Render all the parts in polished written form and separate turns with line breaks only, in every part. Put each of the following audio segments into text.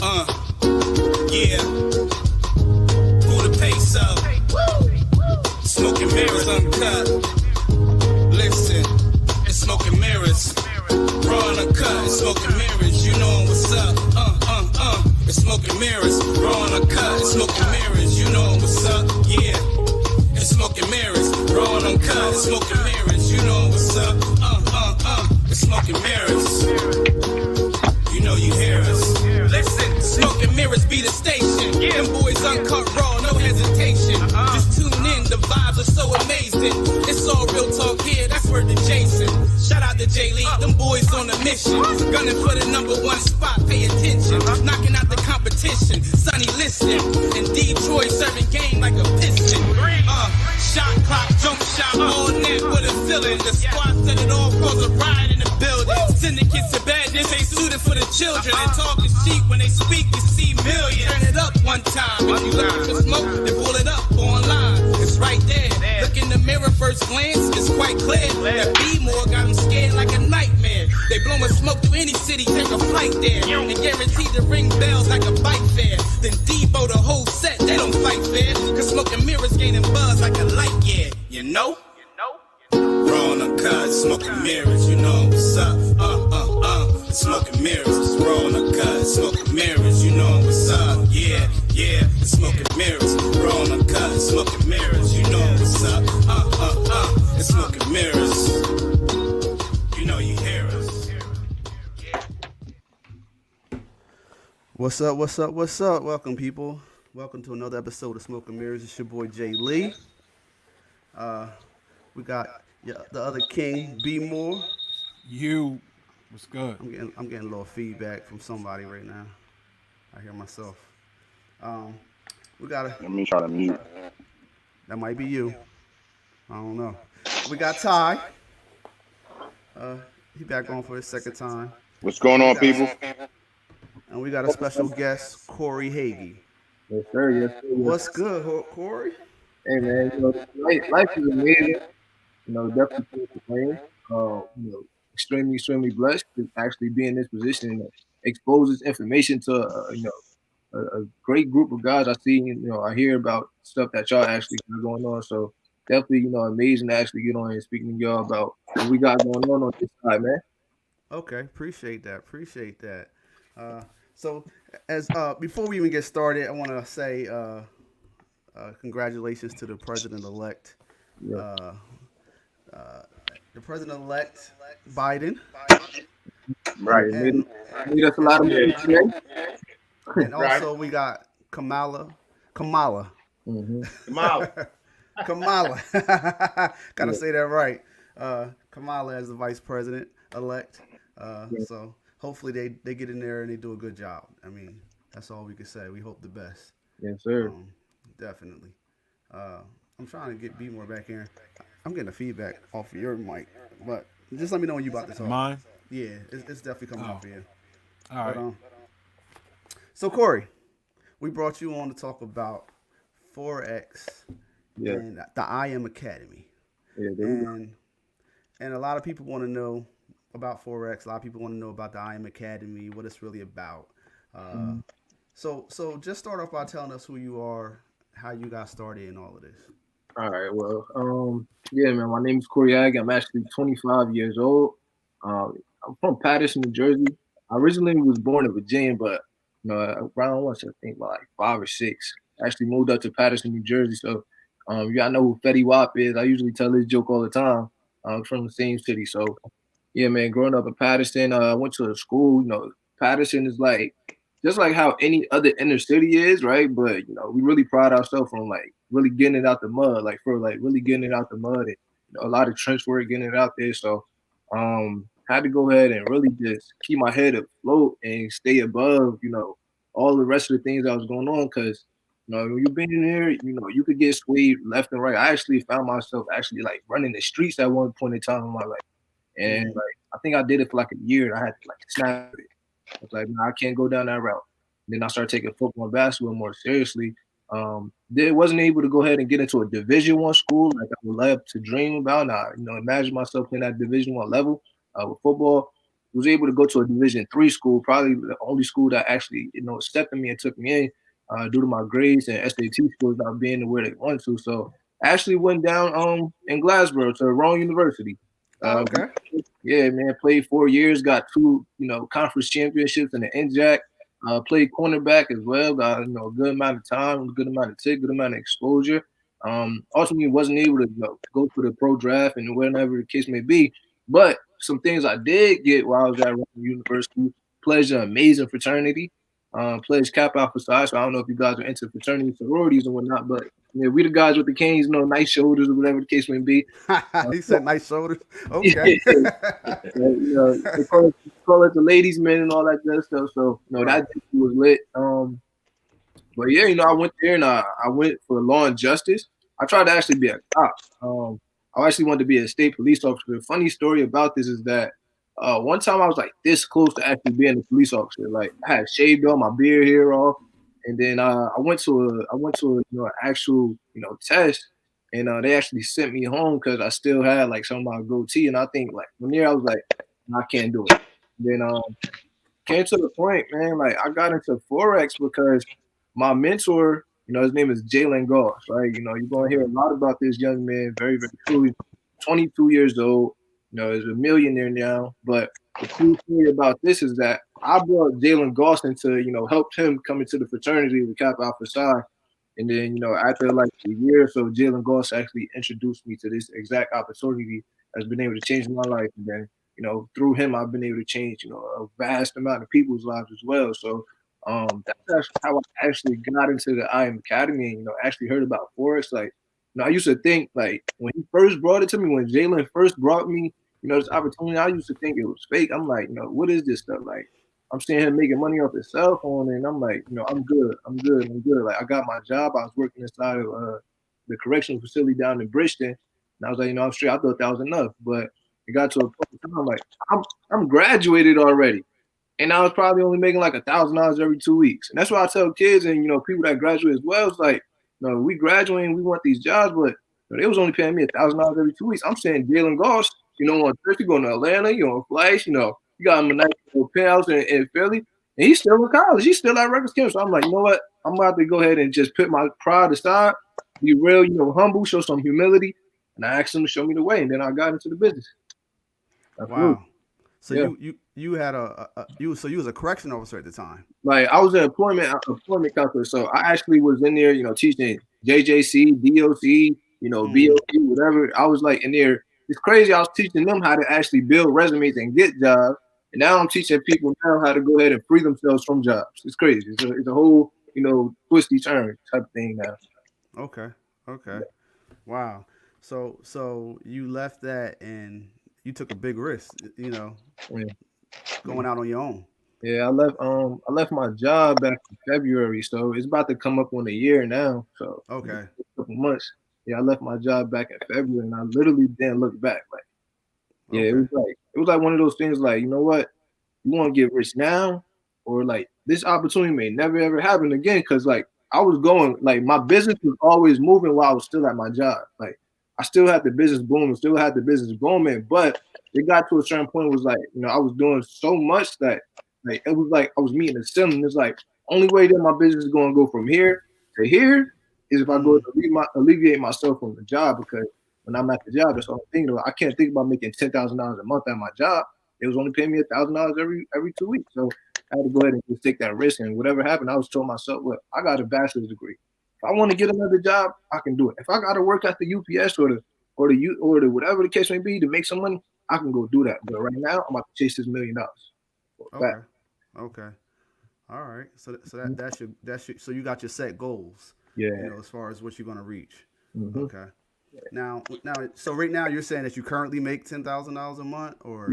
Yeah. Buddha peso. Smoking mirrors uncut. Listen, it's smoking mirrors. Raw uncut, it's smoking mirrors. You know what's up. It's smoking mirrors. Raw uncut, it's smoking mirrors. You know what's up. Yeah. It's smoking mirrors. Raw uncut, it's smoking mirrors. You know what's up. It's smoking mirrors. You know you hear us. Listen, smoking mirrors be the station. Them boys uncut raw, no hesitation. Just tune in, the vibes are so amazing. It's all real talk here, that's word to Jason. Shout out to Jay Lee, them boys on a mission. Gunning for the #1 spot, pay attention. Knocking out the competition, Sonny listen. In Detroit, serving game like a piston. Shot clock, jump shot, all net with a feeling. The squad set it off, cause a riot in the building. Syndicates to badness, they suited for the children. And talking cheap when they speak, you see millions. Turn it up one time. If you looking for smoke, then pull it up online. It's right there. Look in the mirror, first glance, it's quite clear. That B-more got them scared like a nightmare. They blowing smoke through any city, take a flight there. And guaranteed to ring bells like a bike fair. Then Debo, the whole set, they don't fight fair. Cause smoking mirrors gaining buzz like a light, yeah. You know? Raw on the cut, smoking mirrors, you know what's up. Smoking mirrors, raw on the cut, smoking mirrors, you know what's up. Yeah, it's smoking mirrors, raw on the cut, smoking mirrors, you know what's up. It's smoking mirrors. You know you hear us.
What's up? Welcome, people. Welcome to another episode of Smoking Mirrors. It's your boy Jay Lee. We got the other king, B Moore.
You, what's good?
I'm getting a little feedback from somebody right now. I hear myself. We got
Let me try to mute.
That might be you. I don't know. We got Ty. He back on for his second time.
What's going on, people?
And we got a special guest, Corey Hagee.
Yes, sir. Yes, sir.
What's good, Corey?
Hey, man. Life is amazing. Definitely can't complain. Extremely blessed to actually be in this position and expose this information to, a great group of guys. I see, I hear about stuff that y'all actually got going on. So definitely, amazing to actually get on and speaking to y'all about what we got going on this side, man.
Okay, appreciate that. So, as before we even get started, I want to say congratulations to the president-elect.
Yeah.
The president-elect Biden.
Right.
And
Made us a lot of money today.
and also we got Kamala.
Mm-hmm.
Kamala. Gotta say that right. Kamala as the vice president-elect. So hopefully they get in there and they do a good job. I mean, that's all we can say. We hope the best.
Yes, sir.
Definitely. I'm trying to get B more back here. I'm getting the feedback off of your mic, but just let me know when you about to talk.
Mine?
Yeah, it's definitely coming off of you.
All right.
So Corey, we brought you on to talk about Forex and the I Am Academy.
Yeah,
and a lot of people want to know about Forex. A lot of people want to know about the I Am Academy, what it's really about. So just start off by telling us who you are, how you got started in all of this.
All right. Well, yeah, man. My name is Corey Ag. I'm actually 25 years old. I'm from Patterson, New Jersey. I originally was born in Virginia, but around once I think about like 5 or 6. I actually moved up to Patterson, New Jersey. So, y'all know who Fetty Wap is. I usually tell this joke all the time. I'm from the same city. So, yeah, man. Growing up in Patterson, I went to a school. Patterson is like just like how any other inner city is, right? But we really pride ourselves on like really getting it out the mud, really getting it out the mud, and a lot of trench work, getting it out there. So, had to go ahead and really just keep my head afloat and stay above, all the rest of the things that was going on. Because when you've been in here, you could get swayed left and right. I actually found myself actually like running the streets at one point in time in my life, and like I think I did it for like a year. And I had to like snap it. I was like, no, I can't go down that route. Then I started taking football and basketball more seriously. Then wasn't able to go ahead and get into a Division I school like I would love to dream about. Now, imagine myself in that Division I level with football. was able to go to a Division III school, probably the only school that actually, accepted me and took me in due to my grades and SAT scores not being where they wanted to. So I actually went down in Glasgow to Rowan University.
Oh, okay.
Yeah, man, played 4 years, got two, conference championships in the NJAC. Played cornerback as well, got a good amount of time, a good amount of tick, good amount of exposure. Ultimately wasn't able to go to the pro draft and whatever the case may be. But some things I did get while I was at Rowan University, pledged an amazing fraternity, pledged Kappa Alpha Psi. So I don't know if you guys are into fraternity sororities and whatnot, but we the guys with the canes, nice shoulders or whatever the case may be.
He said nice shoulders. Okay.
They call it the ladies' men and all that good stuff. So
Right.
that was lit. But yeah, I went there and I went for law and justice. I tried to actually be a cop. I actually wanted to be a state police officer. The funny story about this is that one time I was like this close to actually being a police officer. Like I had shaved all my beard hair off, and then I went to an actual test, and they actually sent me home because I still had like some of my goatee, and I think like from there I was like I can't do it. And then came to the point, man, like I got into Forex because my mentor, his name is Jalen Goss, right? You're going to hear a lot about this young man, very, very cool. He's 22 years old, he's a millionaire now. But the cool thing about this is that I brought Jalen Goss into, helped him come into the fraternity with Kappa Alpha Psi. And then, after like a year or so, Jalen Goss actually introduced me to this exact opportunity that's been able to change my life. And then, through him, I've been able to change, a vast amount of people's lives as well. So that's how I actually got into the IM Academy and, actually heard about Forex. Like, I used to think, like, when he first brought it to me, when Jalen first brought me, this opportunity, I used to think it was fake. I'm like, what is this stuff? Like, I'm seeing him making money off his cell phone, and I'm like, I'm good. Like, I got my job. I was working inside of the correctional facility down in Bridgeton, and I was like, I'm straight. I thought that was enough, but it got to a point in time, like, I'm graduated already. And I was probably only making like $1,000 every 2 weeks. And that's why I tell kids and, people that graduate as well, it's like, we graduate and we want these jobs, but they was only paying me $1,000 every 2 weeks. I'm saying Jalen Goss, on Thursday, going to Atlanta, on Flash, you got him a nice little penthouse in Philly, and he's still in college. He's still at Rutgers Campus. So I'm like, you know what? I'm about to go ahead and just put my pride aside, be real, humble, show some humility. And I asked him to show me the way. And then I got into the business.
Wow. So
yeah.
you had you was a correction officer at the time.
Like I was an employment counselor, so I actually was in there, teaching JJC, DOC, BOC, whatever. I was like in there. It's crazy. I was teaching them how to actually build resumes and get jobs, and now I'm teaching people now how to go ahead and free themselves from jobs. It's crazy. It's a whole twisty turn type of thing now.
Okay. Wow. So you left that and you took a big risk, going out on your own.
Yeah, I left my job back in February, so it's about to come up on a year now. So
Okay.
a couple months. Yeah, I left my job back in February, and I literally didn't look back. Like, yeah,
Okay.
it was like one of those things. Like, you know what, you want to get rich now, or like this opportunity may never ever happen again. Because like I was going, like my business was always moving while I was still at my job. Like I still had the business booming, still had the business booming, but it got to a certain point. Was like I was doing so much that. Like it was like I was meeting a ceiling. It's like only way that my business is going to go from here to here is if I go to alleviate myself from the job, because when I'm at the job, that's all I'm thinking about. I can't think about making $10,000 a month at my job. It was only paying me $1,000 every 2 weeks, so I had to go ahead and just take that risk. And whatever happened, I was told myself, "Look, I got a bachelor's degree. If I want to get another job, I can do it. If I got to work at the UPS or the whatever the case may be to make some money, I can go do that. But right now, I'm about to chase this $1 million."
Okay. All right. So that's your so you got your set goals.
Yeah.
As far as what you're gonna reach.
Mm-hmm.
Okay. Now, so right now you're saying that you currently make $10,000 a month, or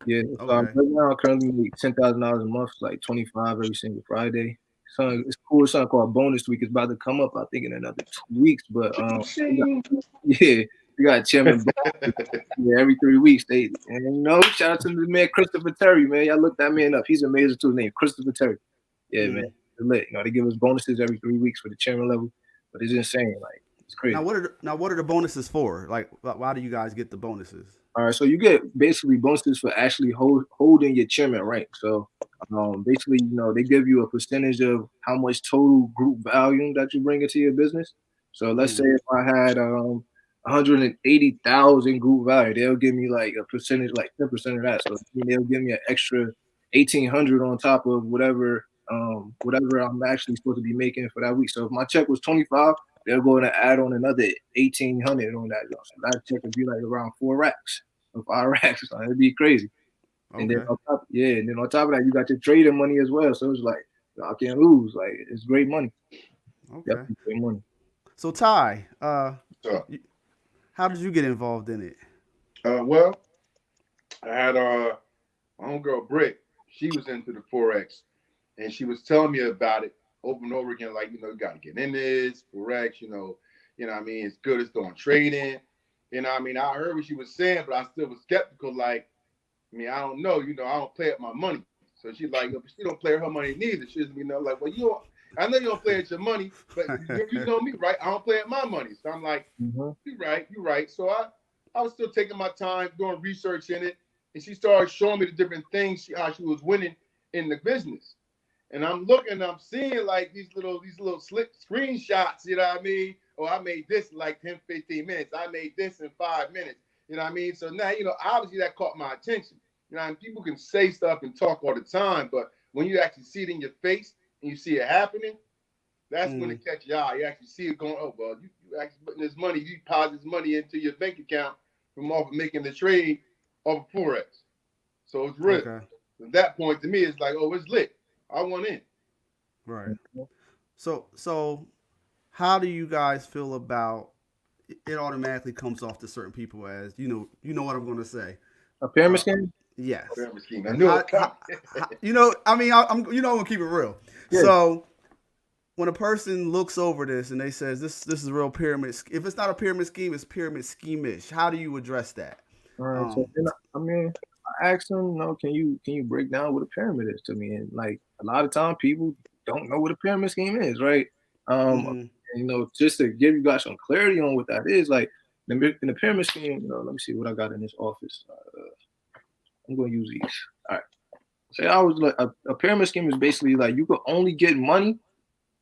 yeah. So right now I currently make $10,000 a month, like 25 every single Friday. So it's cool. It's something called bonus week. It's about to come up, I think, in another 2 weeks. But we got Chairman every 3 weeks. Shout out to the man Christopher Terry, man. Y'all look that man up. He's amazing too. His name Christopher Terry. Yeah, man. It's lit. They give us bonuses every 3 weeks for the chairman level, but it's insane. Like it's crazy.
Now what are the bonuses for? Like, why do you guys get the bonuses?
All right, so you get basically bonuses for actually holding your chairman rank. So basically, they give you a percentage of how much total group value that you bring into your business. So let's say if I had 180,000 group value, they'll give me like a percentage, like 10% of that. So they'll give me an extra 1,800 on top of whatever I'm actually supposed to be making for that week. So if my check was 25, they're going to add on another 1,800 on that. So that check would be like around 4 racks or 5 racks. So it'd be crazy. And then
Okay.
and then on top of that, you got your trading money as well. So it's like I can't lose. Like it's great money.
Okay.
Definitely great money.
So Ty,
So,
how did you get involved in it?
well, I had my homegirl Britt. She was into the Forex, and she was telling me about it over and over again. Like, you got to get in this Forex. What I mean, it's good as doing trading. I mean, I heard what she was saying, but I still was skeptical. Like, I mean, I don't know. I don't play with my money. So she's like, she don't play with her money neither. She's, like, well, you don't. I know you don't play with your money, but you know me, right? I don't play with my money. So I'm like, you're right. So I was still taking my time doing research in it, and she started showing me the different things how she was winning in the business. And I'm looking, I'm seeing like these little slick screenshots, you know what I mean? Oh, I made this in like 10, 15 minutes. I made this in 5 minutes. You know what I mean? So now, obviously that caught my attention. And people can say stuff and talk all the time, but when you actually see it in your face and you see it happening, that's when it catches your eye. You actually see it going, oh, well, you actually putting this money, you deposit this money into your bank account from off of making the trade off of Forex. So it's real.
Okay.
At that point, to me, it's like, oh, it's lit. I want in.
Right. So how do you guys feel about it? Automatically comes off to certain people as you know what I'm going to say.
A pyramid scheme?
Yes.
Pyramid scheme. I knew it.
I mean, I'm I'm gonna keep it real.
Yeah.
So when a person looks over this and they says this is a real pyramid, if it's not a pyramid scheme, it's pyramid scheme-ish. How do you address that?
All right. So then, I mean, I asked them, can you break down what a pyramid is to me? And like a lot of time, people don't know what a pyramid scheme is, right? Just to give you guys some clarity on what that is, like in the pyramid scheme, let me see what I got in this office. I'm going to use these. All right. So I was like, a pyramid scheme is basically like you could only get money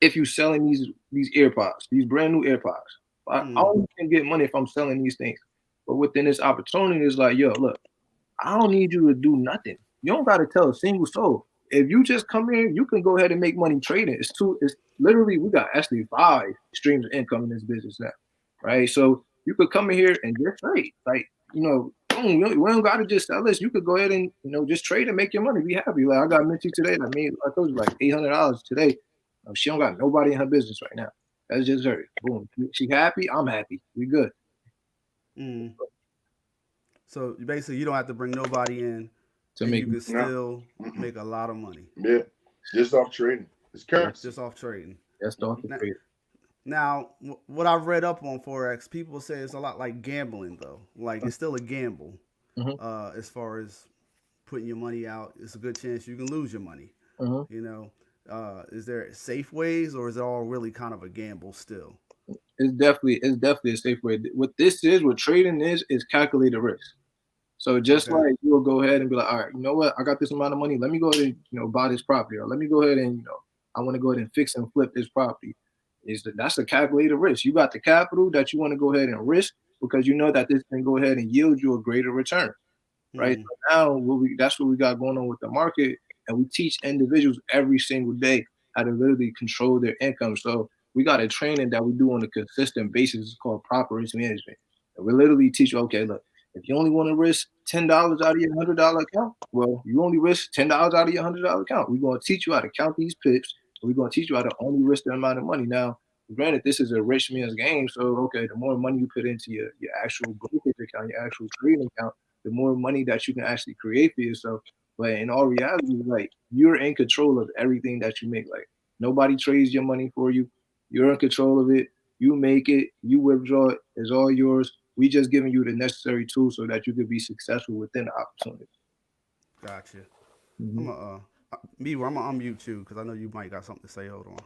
if you're selling these AirPods, these brand new AirPods. I only can get money if I'm selling these things. But within this opportunity, it's like, yo, look, I don't need you to do nothing. You don't got to tell a single soul. If you just come in, you can go ahead and make money trading. It's literally, we got actually 5 streams of income in this business now, right? So you could come in here and just trade. Like, boom, we don't got to just sell this. You could go ahead and, just trade and make your money. Be happy. Like I got Minty today. I told you like $800 today. She don't got nobody in her business right now. That's just her. Boom. She happy. I'm happy. We good.
So basically, you don't have to bring nobody in,
to
and
make
you can still make a lot of money.
Yeah, just off trading. It's currency.
Just off trading.
That's off the trade.
Now, what I've read up on Forex, people say it's a lot like gambling, though. Like it's still a gamble. As far as putting your money out, it's a good chance you can lose your money. Is there safe ways, or is it all really kind of a gamble still?
It's definitely a safe way. What trading is calculated risk. So just like you'll go ahead and be like, all right, you know what? I got this amount of money. Let me go ahead and buy this property, or let me go ahead and I want to go ahead and fix and flip this property. That's a calculated risk. You got the capital that you want to go ahead and risk because you know that this can go ahead and yield you a greater return, right? So now that's what we got going on with the market, and we teach individuals every single day how to literally control their income. So we got a training that we do on a consistent basis. It's called proper risk management, and we literally teach you, okay, look, if you only want to risk $10 out of your $100 account, well, you only risk $10 out of your $100 account. We're going to teach you how to count these pips. We're going to teach you how to only risk the amount of money. Now, granted, this is a rich man's game. So, okay, the more money you put into your actual brokerage account, your actual trading account, the more money that you can actually create for yourself. But in all reality, like you're in control of everything that you make. Like nobody trades your money for you. You're in control of it. You make it. You withdraw it. It's all yours. We just giving you the necessary tools so that you could be successful within the opportunity.
Gotcha. I'm gonna unmute you because I know you might got something to say. Hold on.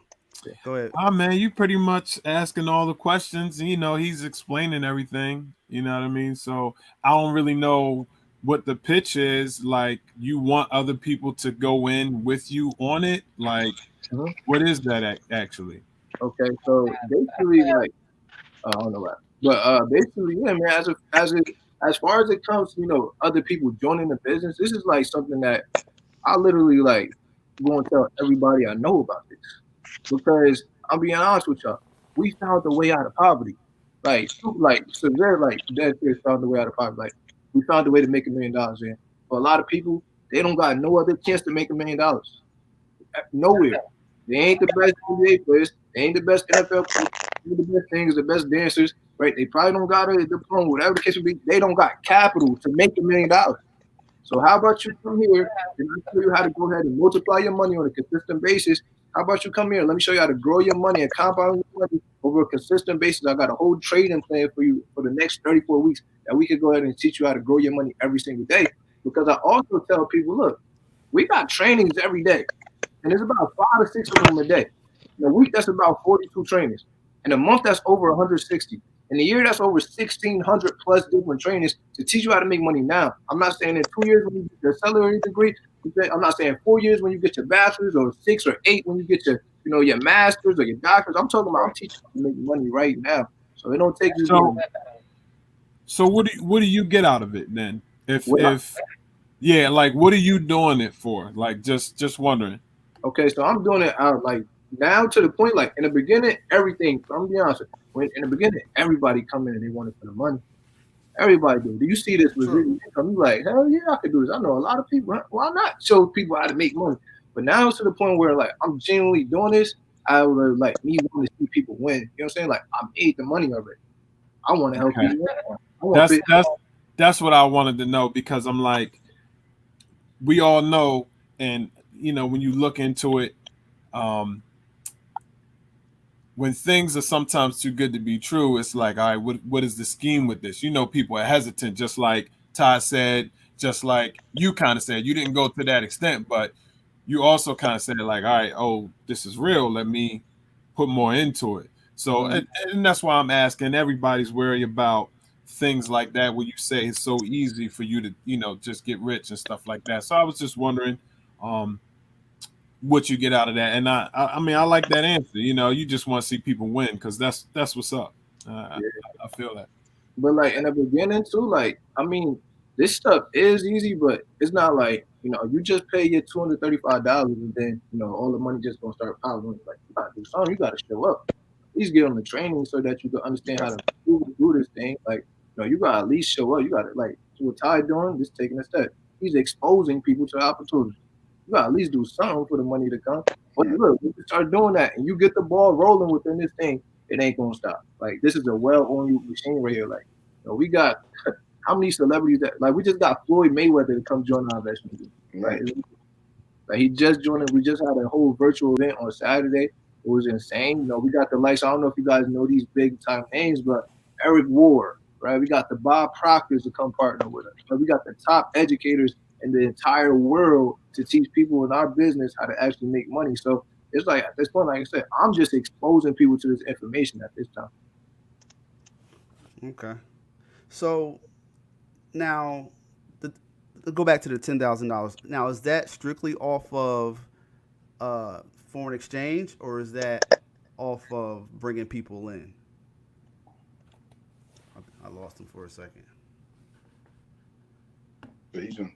Go ahead.
Man, you pretty much asking all the questions. You know, he's explaining everything. You know what I mean? So I don't really know what the pitch is. Like, you want other people to go in with you on it? Like,
Mhm.
what is that actually?
Okay, so basically, like, I don't know what, but basically, yeah, man. As far as it comes, other people joining the business, this is like something that I literally like go and tell everybody I know about this because I'm being honest with y'all, we found the way out of poverty, like severe, like dead serious found the way out of poverty. Like we found a way to make $1 million. In for a lot of people, they don't got no other chance to make $1 million. Nowhere. They ain't the best NBA players. They ain't the best NFL players. They ain't the best singers, the best dancers, right? They probably don't got a diploma, whatever the case may be. They don't got capital to make $1 million. So how about you come here and I show you how to go ahead and multiply your money on a consistent basis? How about you come here? Let me show you how to grow your money and compound your money over a consistent basis. I got a whole trading plan for you for the next 34 weeks that we could go ahead and teach you how to grow your money every single day. Because I also tell people, look, we got trainings every day, and there's about 5 or 6 of them a day. In a week, that's about 42 trainings. In a month, that's over 160. In a year, that's over 1,600 plus different trainings to teach you how to make money now. I'm not saying in 2 years when you get your accelerated degree. I'm not saying 4 years when you get your bachelor's or 6 or 8 when you get your master's or your doctor's. I'm talking about I'm teaching you how to make money right now. So it don't take you
So,
getting
what do you get out of it then?
what
If yeah, like, what are you doing it for? Like, just wondering.
Okay, so I'm doing it out like now to the point like in the beginning, everything. I'm gonna be honest. When in the beginning, everybody come in and they want it for the money. Everybody do. Do you see this
True.
residual income? You like, hell yeah, I could do this. I know a lot of people. Why not show people how to make money? But now it's to the point where like I'm genuinely doing this. I would like me want to see people win. You know what I'm saying? Like I made the money already. I want to help
Okay.
people win. I want
That's
to.
that's what I wanted to know, because I'm like, we all know, and when you look into it, um, when things are sometimes too good to be true, it's like, all right, what is the scheme with this? People are hesitant, just like Ty said, just like you kind of said. You didn't go to that extent, but you also kind of said, like, all right, oh, this is real. Let me put more into it. So, and that's why I'm asking. Everybody's worried about things like that, where you say it's so easy for you to, just get rich and stuff like that. So I was just wondering, um, what you get out of that. And I mean, I like that answer. You just want to see people win, because that's what's up. I feel that.
But like in the beginning too, like I mean, this stuff is easy, but it's not like you just pay your $235 and then all the money just gonna start piling. Like you gotta do something, you gotta show up. At least get on the training so that you can understand how to do this thing. Like you gotta at least show up. You gotta like what Ty doing, just taking a step. He's exposing people to opportunity. You gotta at least do something for the money to come. But look, when you start doing that and you get the ball rolling within this thing, it ain't gonna stop. Like this is a well-oiled machine right here. Like we got how many celebrities that like we just got Floyd Mayweather to come join our investment group. Right. Like he just joined it. We just had a whole virtual event on Saturday. It was insane. We got the likes. I don't know if you guys know these big time names, but Eric Ward, right? We got the Bob Proctors to come partner with us. We got the top educators in the entire world to teach people in our business how to actually make money. So it's like at this point, like I said, I'm just exposing people to this information at this time.
Okay. So now, go back to the $10,000. Now, is that strictly off of foreign exchange, or is that off of bringing people in? I lost him for a second.
But he's been.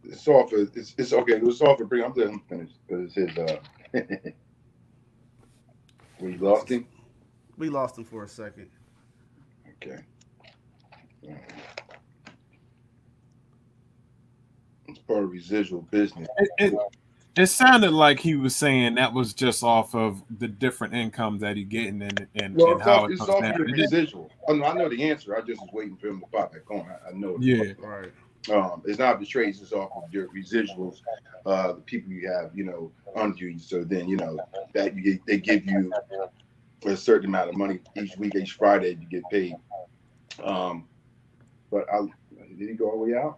It's off. It's okay. It was off for bring. I'm letting him finish because it's his. We lost him.
We lost him for a second.
Okay. It's part of residual business.
It sounded like he was saying that was just off of the different income that he getting and
Well,
how
it's
it
off
comes
of
down.
your residual. Oh, no, I know the answer. I just was waiting for him to pop back on. I know.
Yeah.
Right.
It's not the trades. It's off of your residuals. The people you have, under you. So then, that they give you a certain amount of money each week, each Friday you get paid. But did he go all the way out?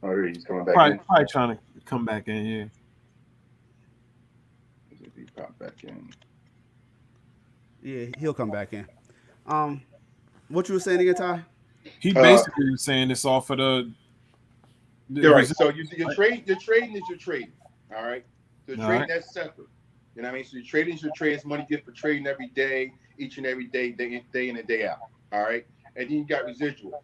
Or he's coming back in?
Probably trying to come back in here.
Pop back in.
Yeah, he'll come back in. What you were saying again, Ty?
He basically was saying it's all for
You're right.
residual,
So your
right?
trading is your trading. All right. So
All
trading
right.
that's separate. You know what I mean? So your trading is your trade. It's money you get for trading every day, each and every day, day in and day out. All right. And then you got residuals.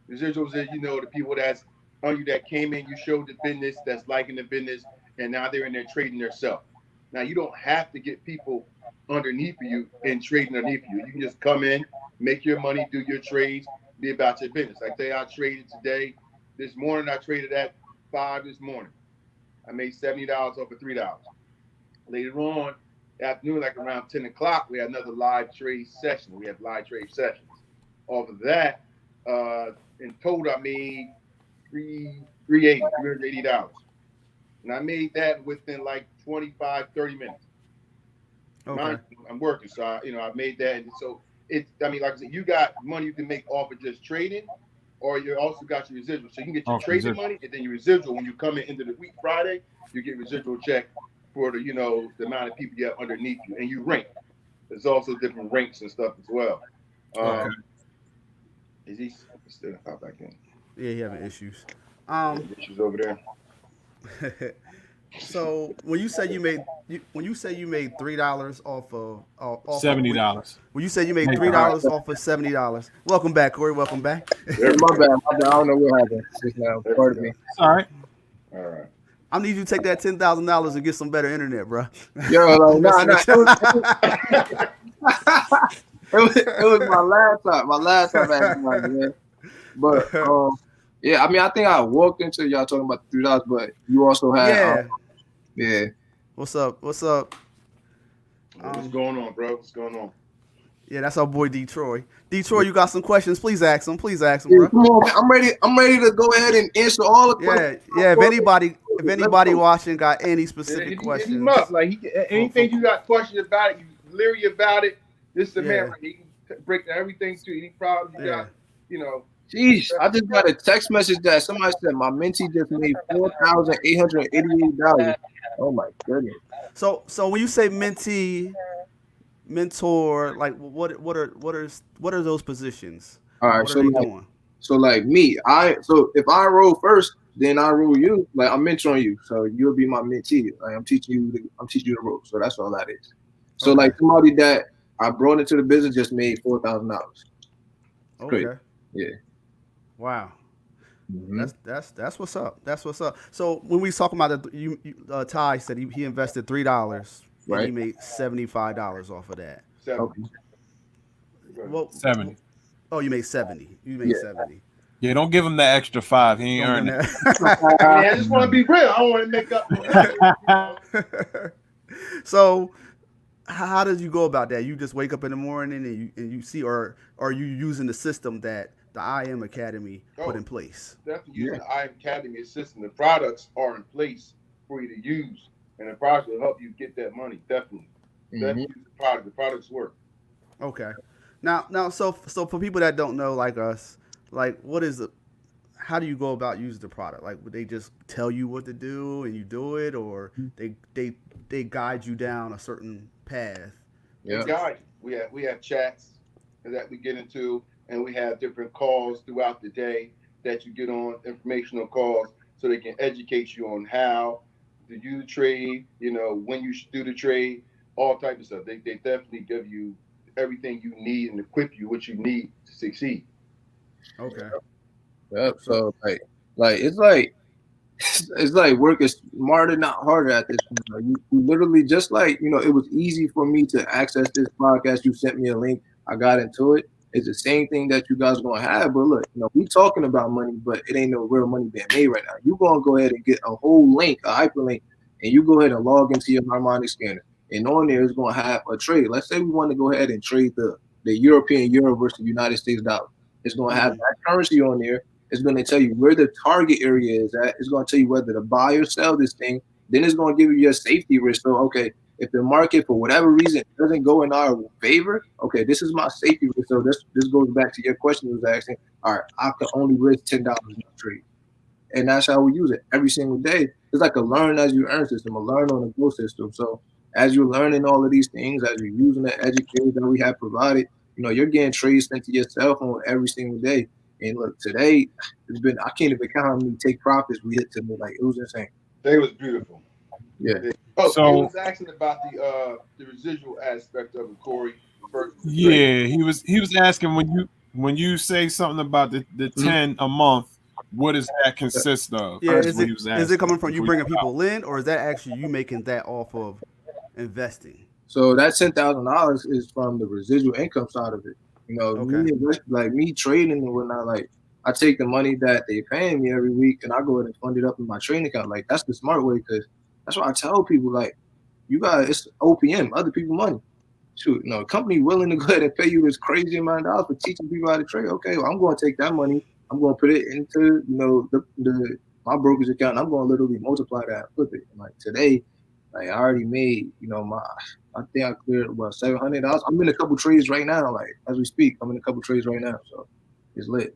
Residuals is the people that's on you that came in, you showed the business, that's liking the business, and now they're in there trading themselves. Now you don't have to get people underneath you and trading underneath you. You can just come in, make your money, do your trades, be about your business. Like say I traded today. This morning I traded at 5 this morning. I made $70 off of $3. Later on, afternoon, like around 10 o'clock, we had another live trade session. We have live trade sessions. Off of that, in total, I made $380. And I made that within like 25, 30 minutes.
Okay.
I'm working, so I made that. And so like I said, you got money you can make off of just trading, or you also got your residual. So you can get your
Off
trading
residual.
money, and then your residual when you come in into the week Friday, you get residual check for the the amount of people you have underneath you, and you rank. There's also different ranks and stuff as well.
Okay.
Is he still pop back in?
Yeah, he having issues.
She's over there.
So when you say you made $3 off of
$70.
when you say you made
Hey,
$3 off of $70, welcome back, Corey. Welcome back.
Yeah, my bad. I don't know what happened just now. Pardon me.
All right.
All right.
I need you to take that $10,000 and get some better internet, bro.
Yo, like, nah.
Messing with
It was my laptop. My laptop acting like, man. But yeah, I mean, I think I walked into y'all talking about the $3, but you also had
Yeah.
yeah.
What's up? What's up?
What's going on, bro? What's going on?
Yeah, that's our boy Detroit. Detroit, you got some questions? Please ask him. Please ask him,
Yeah,
bro.
come on, man. I'm ready to go ahead and answer all the questions.
Yeah. If anybody watching got any specific
Hit
questions,
him up. Like anything you got questions about it, you leery about it. This is the man right here. He can break down everything to you. Any problems you got,
Jeez, I just got a text message that somebody said my mentee just made $4,888. Oh my goodness.
So when you say mentee, mentor, like what are those positions?
All right,
What are they doing?
So like me, if I roll first, then I roll you. Like I'm mentoring you, so you'll be my mentee. Like I'm teaching you the ropes. So that's all that is. So
Okay.
like somebody that I brought into the business just made $4,000.
Okay.
Great. Yeah.
Wow.
Mm-hmm.
That's what's up. That's what's up. So when we talking about Ty said he invested $3 and
Right.
he made $75 off of that.
Okay.
Well,
70.
oh, you made 70. You made 70.
Yeah, don't give him the extra 5. He ain't earned it.
I just want to be real. I don't want to make up.
So, how did you go about that? You just wake up in the morning and you see, or are you using the system that the IM Academy put in place?
Definitely using the IM Academy system. The products are in place for you to use, and the products will help you get that money. Definitely. Definitely use the product. The products work.
Okay. Now, so for people that don't know, like us, like how do you go about using the product? Like, would they just tell you what to do and you do it, or they guide you down a certain path?
Yeah.
Guide. We have chats that we get into, and we have different calls throughout the day that you get on, informational calls, so they can educate you on how to do the trade, when you should do the trade, all types of stuff. They definitely give you everything you need and equip you what you need to succeed.
Okay.
Yep. So it's like work is smarter, not harder at this point. You literally just like it was easy for me to access this podcast. You sent me a link. I got into it. It's the same thing that you guys are gonna have. But look, we talking about money, but it ain't no real money being made right now. You gonna go ahead and get a whole link, a hyperlink, and you go ahead and log into your harmonic scanner. And on there is gonna have a trade. Let's say we want to go ahead and trade the European euro versus the United States dollar. It's gonna have that currency on there. It's going to tell you where the target area is at. It's going to tell you whether to buy or sell this thing. Then it's going to give you your safety risk. So, okay, if the market, for whatever reason, doesn't go in our favor, okay, this is my safety risk. So this goes back to your question you was asking. All right, I can only risk $10 in a trade. And that's how we use it every single day. It's like a learn as you earn system, a learn on the go system. So as you're learning all of these things, as you're using the educators that we have provided, you're getting trades sent to your cell phone every single day. And look, today it's been, I can't even count how many take profits we hit today. Like, it was insane.
They was beautiful.
Yeah.
Oh,
So-
he was asking about the residual aspect of it, Corey. Versus the trade.
Yeah, he was asking when you say something about the 10 a month, what does that consist of?
Yeah,
That's
is
what
it
he was
is
asking
it coming from you
before
bringing
got out.
people in, or is that actually you making that off of investing?
So that $10,000 is from the residual income side of it.
Okay.
Me trading and whatnot. Like, I take the money that they paying me every week and I go ahead and fund it up in my trading account. Like, that's the smart way, because that's what I tell people. Like, it's OPM, other people money. Shoot, a company willing to go ahead and pay you this crazy amount of dollars for teaching people how to trade. Okay, well, I'm going to take that money. I'm going to put it into the my brokerage account. And I'm going to literally multiply that and flip it. And like today, like I already made I think I cleared about $700. I'm in a couple trades right now. Like, as we speak, I'm in a couple trades right now. So it's lit.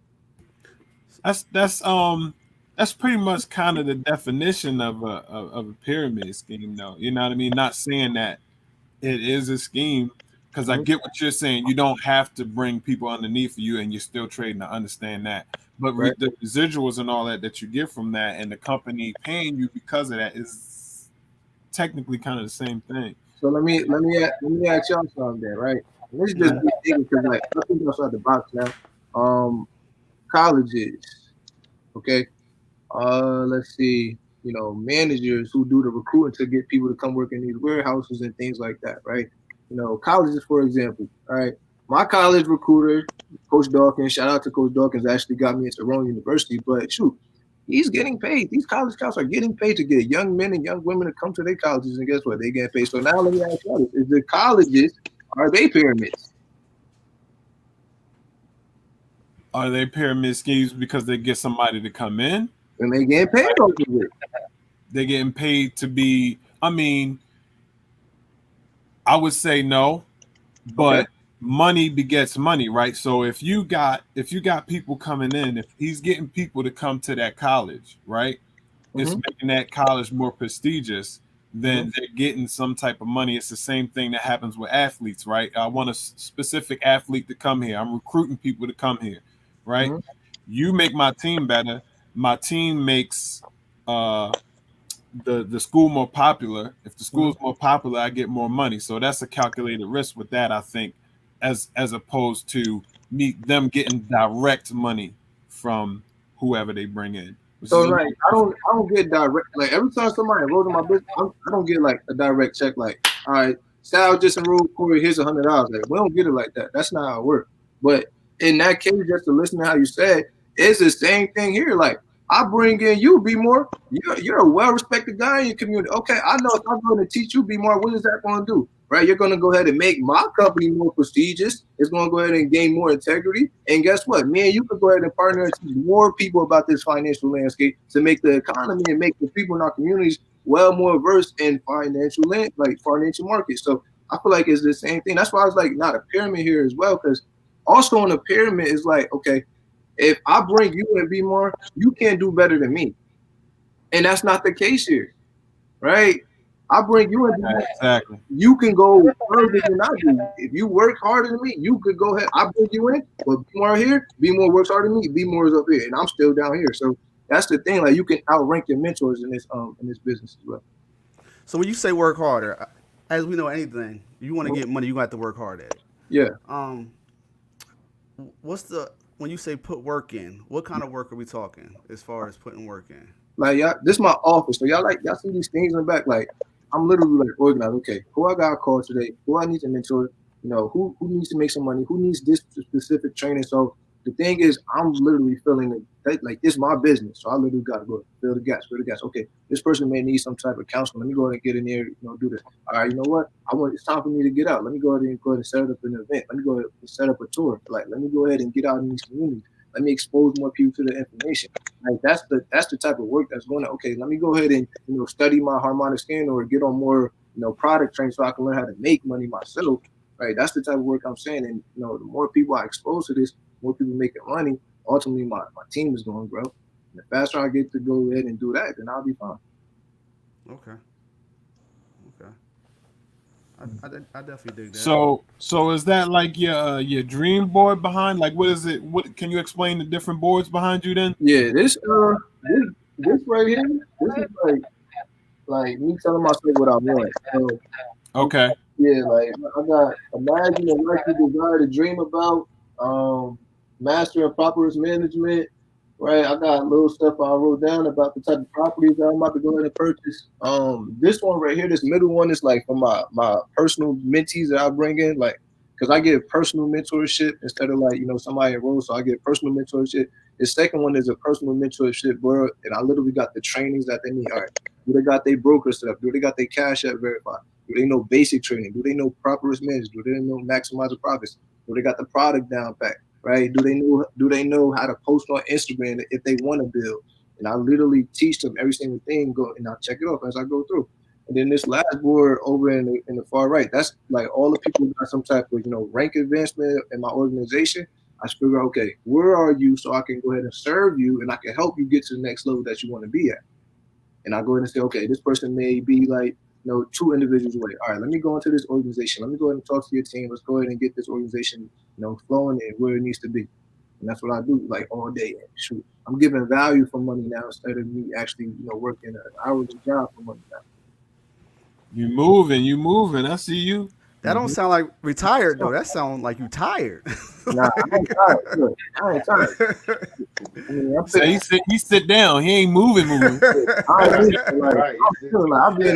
That's pretty much kind of the definition of a pyramid scheme, though. You know what I mean? Not saying that it is a scheme, because I get what you're saying. You don't have to bring people underneath you, and you're still trading. I understand that, but
Right.
the residuals and all that you get from that, and the company paying you because of that is technically kind of the same thing.
So let me ask y'all something then, right? And this is just me thinking, because like I think outside the box now. Colleges, okay. Let's see, managers who do the recruiting to get people to come work in these warehouses and things like that, right? Colleges, for example, all right. My college recruiter, Coach Dawkins, shout out to Coach Dawkins, actually got me into Rowan University, but shoot, he's getting paid. These college scouts are getting paid to get young men and young women to come to their colleges, and guess what? They get paid. So now let me ask you this: is the colleges, are they pyramids?
Are they pyramid schemes because they get somebody to come in?
And they getting paid off of it.
They're getting paid to be. I mean, I would say no, but money begets money, right? So if you got people coming in, if he's getting people to come to that college, right? It's making that college more prestigious. Then they're getting some type of money. It's the same thing that happens with athletes, right? I want a specific athlete to come here. I'm recruiting people to come here, right? You make my team better. My team makes the school more popular. If the school is more popular, I get more money. So that's a calculated risk with that, I think, as opposed to them getting direct money from whoever they bring in.
So like I don't get direct, like every time somebody enrolls in my business, I don't get like a direct check. Like, all right, Sal just enrolled Corey, here's $100. Like, we don't get it like that. That's not how it works. But in that case, just to listen to how you said, it's the same thing here. Like, I bring in you, B More. You're a well-respected guy in your community. Okay, I know if I'm going to teach you, B More, what is that going to do? Right? You're going to go ahead and make my company more prestigious. It's going to go ahead and gain more integrity. And guess what? Me and you can go ahead and partner and teach more people about this financial landscape to make the economy and make the people in our communities well more versed in financial markets. So I feel like it's the same thing. That's why I was like, not a pyramid here as well, because also on a pyramid is like, okay, if I bring you and be more, you can't do better than me. And that's not the case here, right? I bring you in,
exactly.
You can go further than I do. If you work harder than me, you could go ahead. I bring you in, but B More here, B More works harder than me, B More is up here, and I'm still down here. So that's the thing. Like, you can outrank your mentors in this business as well.
So when you say work harder, as we know anything, you want to get money, you got to work hard at it.
Yeah.
When you say put work in, what kind of work are we talking as far as putting work in?
Like, y'all, this is my office. So y'all see these things in the back. Like, I'm literally like organized. Okay, who I got to call today? Who I need to mentor? Who needs to make some money? Who needs this specific training? So the thing is, I'm literally feeling like this is my business. So I literally got to go fill the gaps. Okay, this person may need some type of counseling. Let me go ahead and get in there. Do this. All right, you know what? It's time for me to get out. Let me go ahead and set up an event. Let me go ahead and set up a tour. Like, let me go ahead and get out in these communities. Let me expose more people to the information. Like, that's the type of work that's going on. Okay, let me go ahead and study my harmonic scaling or get on more product training so I can learn how to make money myself. Right, that's the type of work I'm saying. And the more people I expose to this, more people making money. Ultimately, my team is going to grow. And the faster I get to go ahead and do that, then I'll be fine.
Okay. I definitely dig that.
So is that like your dream board behind? Like, what is it? What can you explain the different boards behind you then?
Yeah, this right here, this is like me telling myself what I want. So
Okay.
yeah, like I got imagine a likely desire to dream about, master of proper risk management, right? I got little stuff I wrote down about the type of properties that I'm about to go ahead and purchase. This one right here, this middle one is like for my personal mentees that I bring in, like because I get personal mentorship instead of like somebody enrolled, so I get personal mentorship. The second one is a personal mentorship, bro, and I literally got the trainings that they need. All right, do they got their broker set up? Do they got their cash app verified? Do they know basic trading? Do they know proper risk management? Do they know maximizing profits? Do they got the product down pat? Right? Do they know how to post on Instagram if they want to build? And I literally teach them every single thing, go and I check it off as I go through. And then this last board over in the far right, that's like all the people who got some type of rank advancement in my organization. I figure, okay, where are you so I can go ahead and serve you and I can help you get to the next level that you want to be at. And I go ahead and say, okay, this person may be like, two individuals away. All right, let me go into this organization. Let me go ahead and talk to your team. Let's go ahead and get this organization, flowing and where it needs to be. And that's what I do, like all day. Shoot, I'm giving value for money now instead of me actually, working an hourly job for money now.
You moving. I see you.
That don't sound like retired though. That sounds like you tired.
Nah, I ain't tired. Look, I ain't tired. I mean, I'm
So he sit down. He ain't moving.
I ain't like,
Right.
I'm feeling like I'll be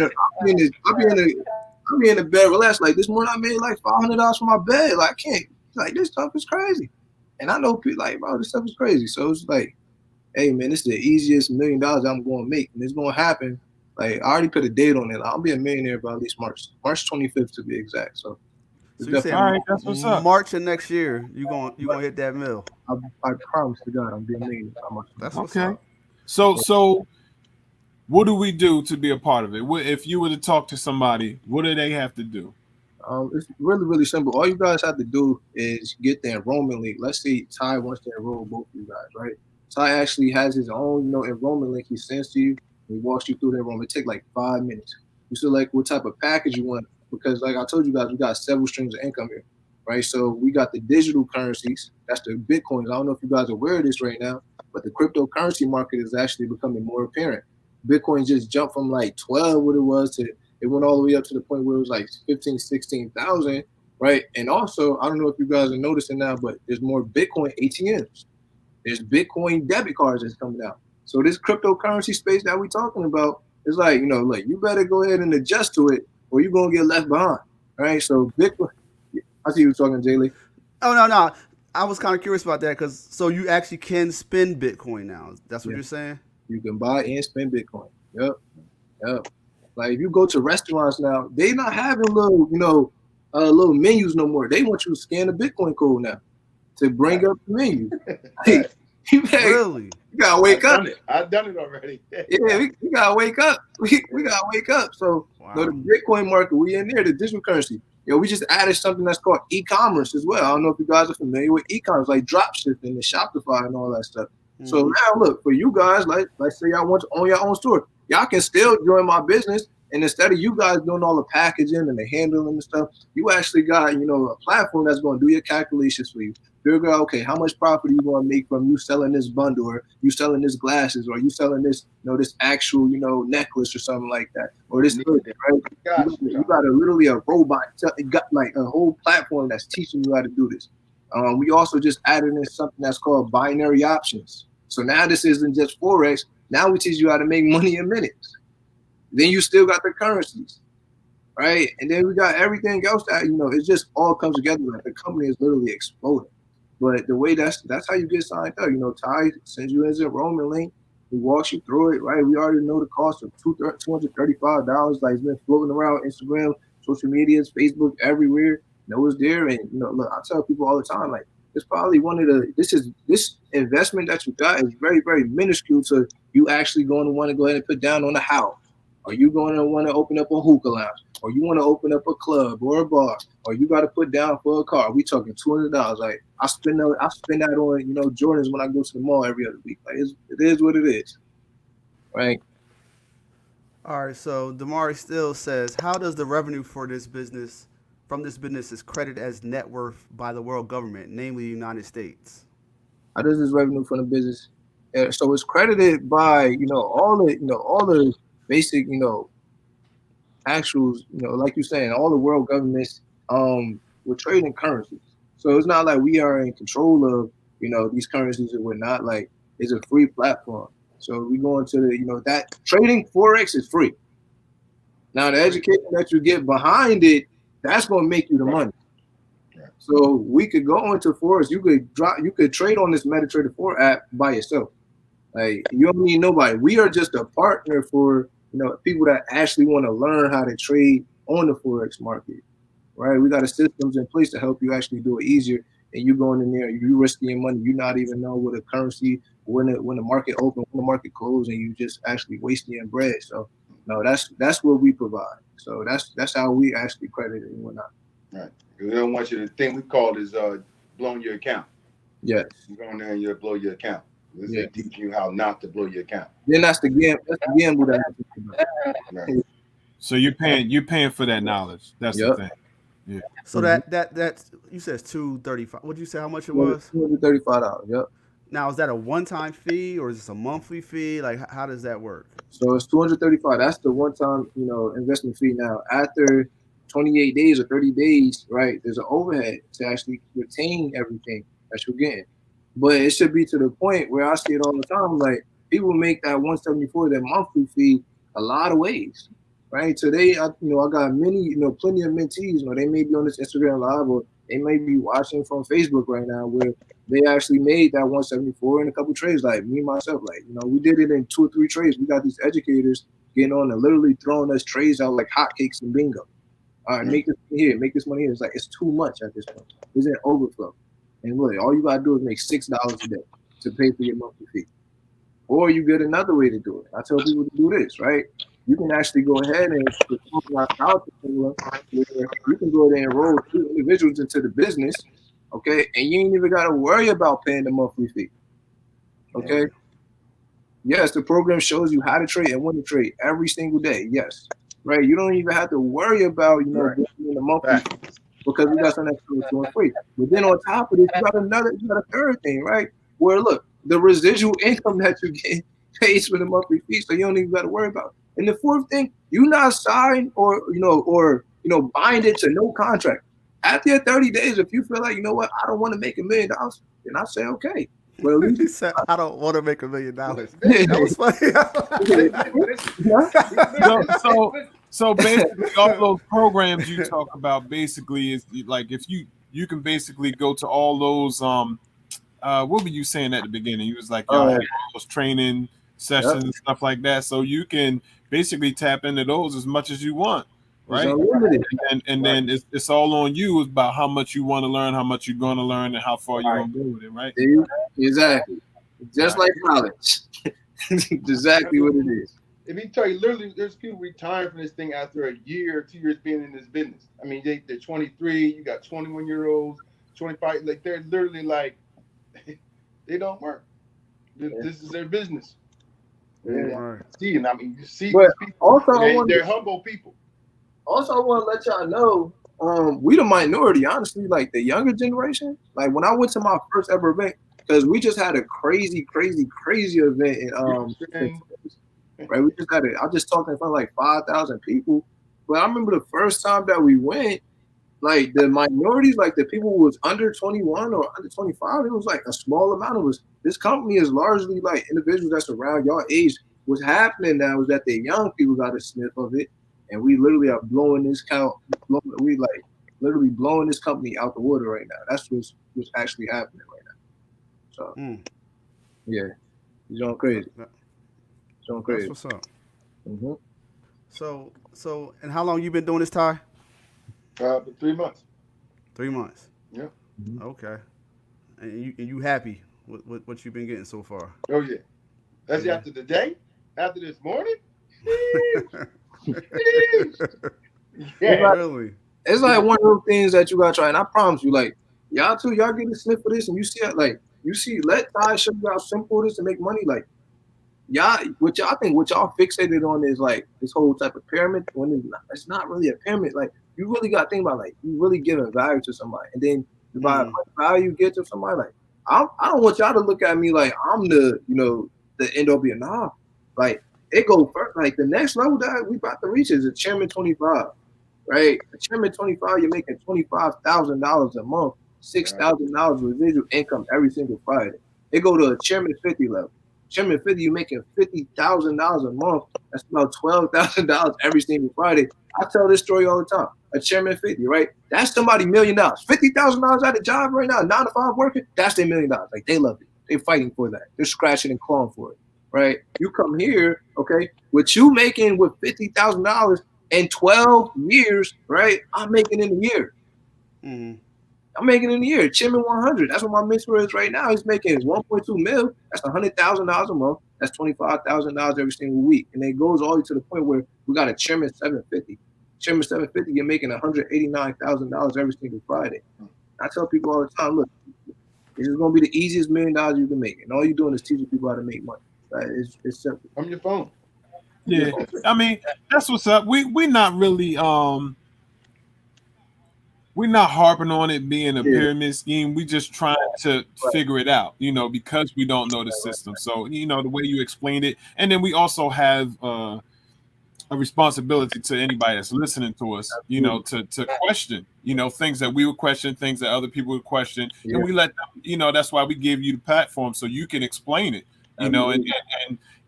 in the bed relaxed. Like this morning, I made like $500 for my bed. Like I can't. Like this stuff is crazy, and I know people like, bro, this stuff is crazy. So it's like, hey man, this is the easiest $1 million I'm going to make, and it's going to happen. Like I already put a date on it. I'll be a millionaire by at least March 25th to be exact. So
So you saying
All right, that's what's up.
March of next year you gonna hit that mill?
I promise to God, I'm being a millionaire by March.
That's what's
Okay.
up.
So what do we do to be a part of it? If you were to talk to somebody, what do they have to do?
It's really, really simple. All you guys have to do is get the enrollment link. Let's say Ty wants to enroll both of you guys, right? Ty actually has his own, enrollment link he sends to you. He walks you through the enrollment. It takes like 5 minutes. You select what type of package you want because, like I told you guys, we got several streams of income here, right? So we got the digital currencies. That's the Bitcoins. I don't know if you guys are aware of this right now, but the cryptocurrency market is actually becoming more apparent. Bitcoin just jumped from like 12, what it was, to it went all the way up to the point where it was like 15, 16,000, right? And also, I don't know if you guys are noticing now, but there's more Bitcoin ATMs. There's Bitcoin debit cards that's coming out. So this cryptocurrency space that we're talking about is like, like you better go ahead and adjust to it or you're going to get left behind, right? So Bitcoin, I see you talking, Jay Lee.
Oh no. I was kind of curious about that because so you actually can spend Bitcoin now. That's what you're saying?
You can buy and spend Bitcoin. Yep. Like if you go to restaurants now, they not having little, little menus no more. They want you to scan the Bitcoin code now to bring up the menu. Hey,
Really?
You gotta wake up.
I've done it already.
Yeah, we gotta wake up. We gotta wake up. So the Bitcoin market, we in there, the digital currency. We just added something that's called e-commerce as well. I don't know if you guys are familiar with e-commerce, like dropshipping and Shopify and all that stuff. Mm-hmm. So now look, for you guys, like say y'all want to own your own store, y'all can still join my business. And instead of you guys doing all the packaging and the handling and stuff, you actually got, a platform that's going to do your calculations for you. Figure out, okay, how much profit are you going to make from you selling this bundle or you selling this glasses or you selling this, this actual, necklace or something like that. Or this, right? You got literally a robot, you got like a whole platform that's teaching you how to do this. We also just added in something that's called binary options. So now this isn't just Forex. Now we teach you how to make money in minutes. Then you still got the currencies, right? And then we got everything else that, it just all comes together. Like the company is literally exploding. But the way that's how you get signed up. Ty sends you his enrollment link. He walks you through it, right? We already know the cost of $235. Like it's been floating around Instagram, social medias, Facebook, everywhere. It's there. And, look, I tell people all the time, like, it's probably this investment that you got is very, very minuscule to you actually going to want to go ahead and put down on a house. Are you going to want to open up a hookah lounge? Or you want to open up a club or a bar? Or you got to put down for a car? We talking $200. Like I spend that on Jordans when I go to the mall every other week. Like it is what it is, right?
All right, so Damari still says, how does the revenue for this business from this business is credited as net worth by the world government, namely the United States?
How does this revenue from the business? So it's credited by all the basic actuals, like you're saying, all the world governments we're trading currencies. So it's not like we are in control of these currencies and we're not. Like, it's a free platform. So we go into that trading Forex is free. Now the education that you get behind it, that's going to make you the money. So we could go into Forex. You could trade on this MetaTrader 4 app by yourself. Like, you don't need nobody. We are just a partner for people that actually want to learn how to trade on the Forex market. Right? We got a systems in place to help you actually do it easier. And you going in there, you risking your money. You not even know what a currency when the market open, when the market closed, and you just actually wasting your bread. So no, that's what we provide. So that's how we actually credit it and whatnot.
Right. Because they don't want you to think we call this blowing your account.
Yes.
You go in there and you blow your account. They teach you how not to blow your account.
Then that's the gamble that happens.
Right.
So you're paying for that knowledge. That's the thing. Yeah.
So that's you said it's $235. What did you say? How much it was?
$235. Yep.
Now, is that a one-time fee or is this a monthly fee? Like, how does that work?
So it's $235. That's the one-time investment fee. Now, after 28 days or 30 days, right, there's an overhead to actually retain everything that you're getting. But it should be to the point where I see it all the time. Like, people make that 174, that monthly fee, a lot of ways. Right. Today, I got plenty of mentees. They may be on this Instagram live or they may be watching from Facebook right now, where they actually made that 174 in a couple trades. Like me myself, we did it in 2 or 3 trades. We got these educators getting on and literally throwing us trades out like hotcakes and bingo. All right, make this money here, make this money here. It's like it's too much at this point. It's an overflow, and really, all you gotta do is make $6 a day to pay for your monthly fee. Or you get another way to do it. I tell people to do this, right? You can actually go ahead and you can go ahead and enroll 2 individuals into the business, okay? And you ain't even got to worry about paying the monthly fee, okay? Yes, the program shows you how to trade and when to trade every single day. Yes, right? You don't even have to worry about getting the monthly fee because we got something that's doing free. But then on top of this, you got a third thing, right? Where look, the residual income that you get pays for the monthly fee, so you don't even got to worry about it. And the fourth thing, you not sign or bind it to no contract. After your 30 days, if you feel like, I don't want to make $1 million, then I say, okay. Well, at least
He said, I don't want to make $1 million. That was
funny. So basically, all those programs you talk about basically is like if you can basically go to all those what were you saying at the beginning? You was like y'all have those training sessions and stuff like that, so you can basically tap into those as much as you want, right? And then it's all on you about how much you want to learn, how much you're going to learn, and how far you're going to go with it, right?
Exactly. Just like college. Exactly what it is.
If you tell you, literally, there's people retiring from this thing after a year, 2 years being in this business. I mean, they're 23. You got 21-year-olds, 25. Like they're literally like, they don't work. This is their business.
Right.
See, and I mean, you see,
but
these people,
also
they're humble people.
Also, I want to let y'all know, we the minority, honestly, like the younger generation. Like when I went to my first ever event, because we just had a crazy event in right. We just had it. I just talked in front of like 5,000 people. But I remember the first time that we went, like the minorities, like the people who was under 21 or under 25, it was like a small amount of us. This company is largely like individuals that's around your age. What's happening now is that the young people got a sniff of it, and we literally are blowing this literally blowing this company out the water right now. That's what's actually happening right now. So yeah, he's going crazy. Going crazy.
That's what's up.
Mm-hmm.
So, and how long you been doing this, Ty?
3 months.
3 months.
Yeah.
Mm-hmm. Okay. And you happy with what you've been getting so far?
Oh yeah. That's after the day? After this morning?
Yeah, really.
It's like one of those things that you gotta try, and I promise you, like y'all get a sniff for this, and you see it, like let Ty show you how simple it is to make money. Like what y'all fixated on is like this whole type of pyramid when it's not really a pyramid. Like you really got to think about like you really giving value to somebody, and then by how much value you get to somebody, like I don't want y'all to look at me like I'm the the end all be nah. Like it go first, like the next level that we about to reach is a chairman 25, right? A chairman 25, you're making $25,000 a month, $6,000 residual income every single Friday. It go to a chairman 50 level. Chairman 50, you're making $50,000 a month. That's about $12,000 every single Friday. I tell this story all the time. A chairman 50, right? That's somebody $1 million. $50,000 at a job right now, 9 to 5 working. That's their $1 million. Like they love it. They're fighting for that. They're scratching and clawing for it, right? You come here, okay, with you making with $50,000 in 12 years, right? I'm making in a year. I'm making in a year. Chairman 100. That's what my mentor is right now. He's making 1.2 mil. That's $100,000 a month. That's $25,000 every single week. And it goes all the way to the point where we got a chairman 750. Chairman 750, you're making $189,000 every single Friday. I tell people all the time, look, this is going to be the easiest $1 million you can make. And all you're doing is teaching people how to make money. It's simple.
On your phone.
Yeah. I mean, that's what's up. We're not really we're not harping on it being a pyramid scheme. We just trying to figure it out, because we don't know the system. So, the way you explained it. And then we also have a responsibility to anybody that's listening to us, to question, things that we would question, things that other people would question. And we let them, that's why we give you the platform so you can explain it,